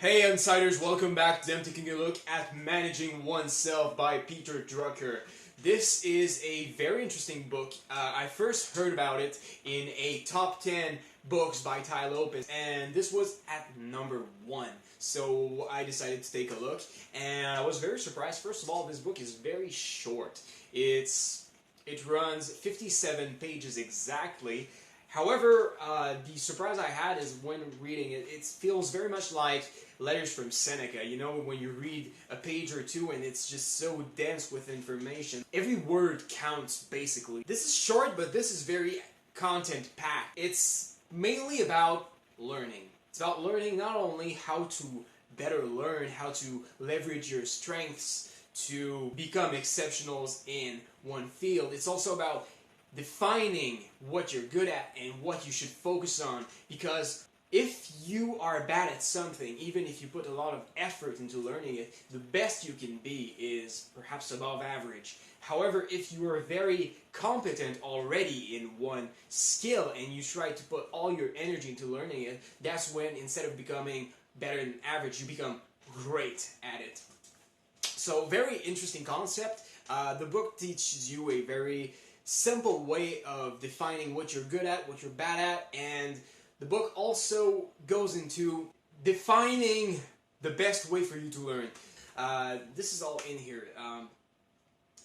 Hey Insiders, welcome back to them taking a look at Managing Oneself by Peter Drucker. This is a very interesting book. I first heard about it in a top 10 books by Tai Lopez, and this was at number 1. So I decided to take a look, and I was very surprised. First of all, this book is very short. It runs 57 pages exactly. However, the surprise I had is when reading it, it feels very much like letters from Seneca. You know, when you read a page or two and it's just so dense with information. Every word counts, basically. This is short, but this is very content-packed. It's mainly about learning. It's about learning not only how to better learn, how to leverage your strengths to become exceptionals in one field. It's also about defining what you're good at and what you should focus on, because if you are bad at something, even if you put a lot of effort into learning it, the best you can be is perhaps above average. However, if you are very competent already in one skill and you try to put all your energy into learning it, that's when instead of becoming better than average, you become great at it. So, very interesting concept. The book teaches you a very simple way of defining what you're good at, what you're bad at, and the book also goes into defining the best way for you to learn. This is all in here.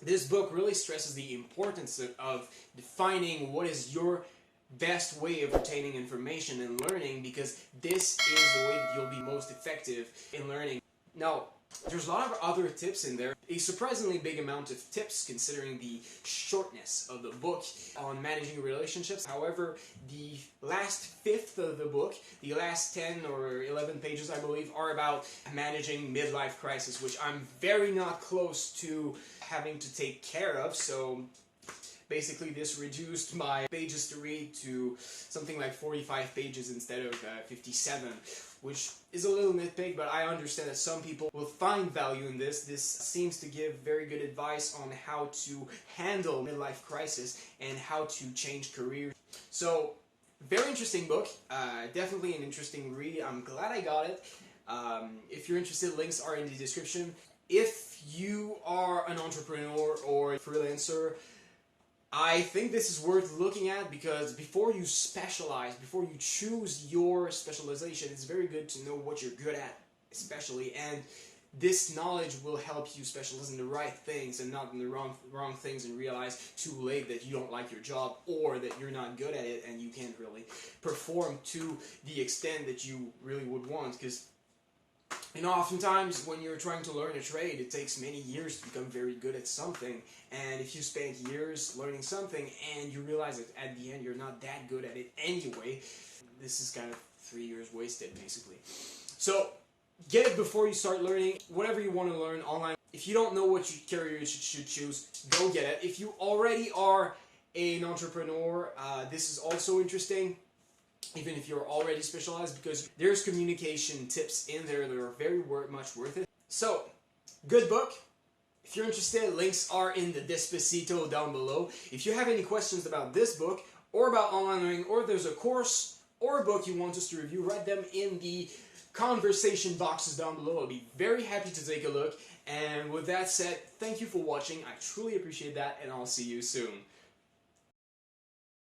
This book really stresses the importance of defining what is your best way of retaining information and learning, because this is the way that you'll be most effective in learning. Now, there's a lot of other tips in there, a surprisingly big amount of tips considering the shortness of the book on managing relationships. However, the last fifth of the book, the last 10 or 11 pages I believe, are about managing midlife crisis, which I'm very not close to having to take care of, so basically this reduced my pages to read to something like 45 pages instead of 57, which is a little nitpick, but I understand that some people will find value in this. This seems to give very good advice on how to handle midlife crisis and how to change careers. So, very interesting book, definitely an interesting read. I'm glad I got it. If you're interested, links are in the description. If you are an entrepreneur or a freelancer, I think this is worth looking at, because before you specialize, before you choose your specialization, it's very good to know what you're good at, especially, and this knowledge will help you specialize in the right things and not in the wrong things, and realize too late that you don't like your job or that you're not good at it and you can't really perform to the extent that you really would want. Because oftentimes when you're trying to learn a trade, it takes many years to become very good at something. And if you spend years learning something and you realize that at the end you're not that good at it anyway, this is kind of 3 years wasted, basically. So, get it before you start learning whatever you want to learn online. If you don't know what career you should choose, go get it. If you already are an entrepreneur, this is also interesting, even if you're already specialized, because there's communication tips in there that are very much worth it. So, good book. If you're interested, links are in the Despacito down below. If you have any questions about this book, or about online learning, or if there's a course or a book you want us to review, write them in the conversation boxes down below. I'll be very happy to take a look. And with that said, thank you for watching. I truly appreciate that, and I'll see you soon.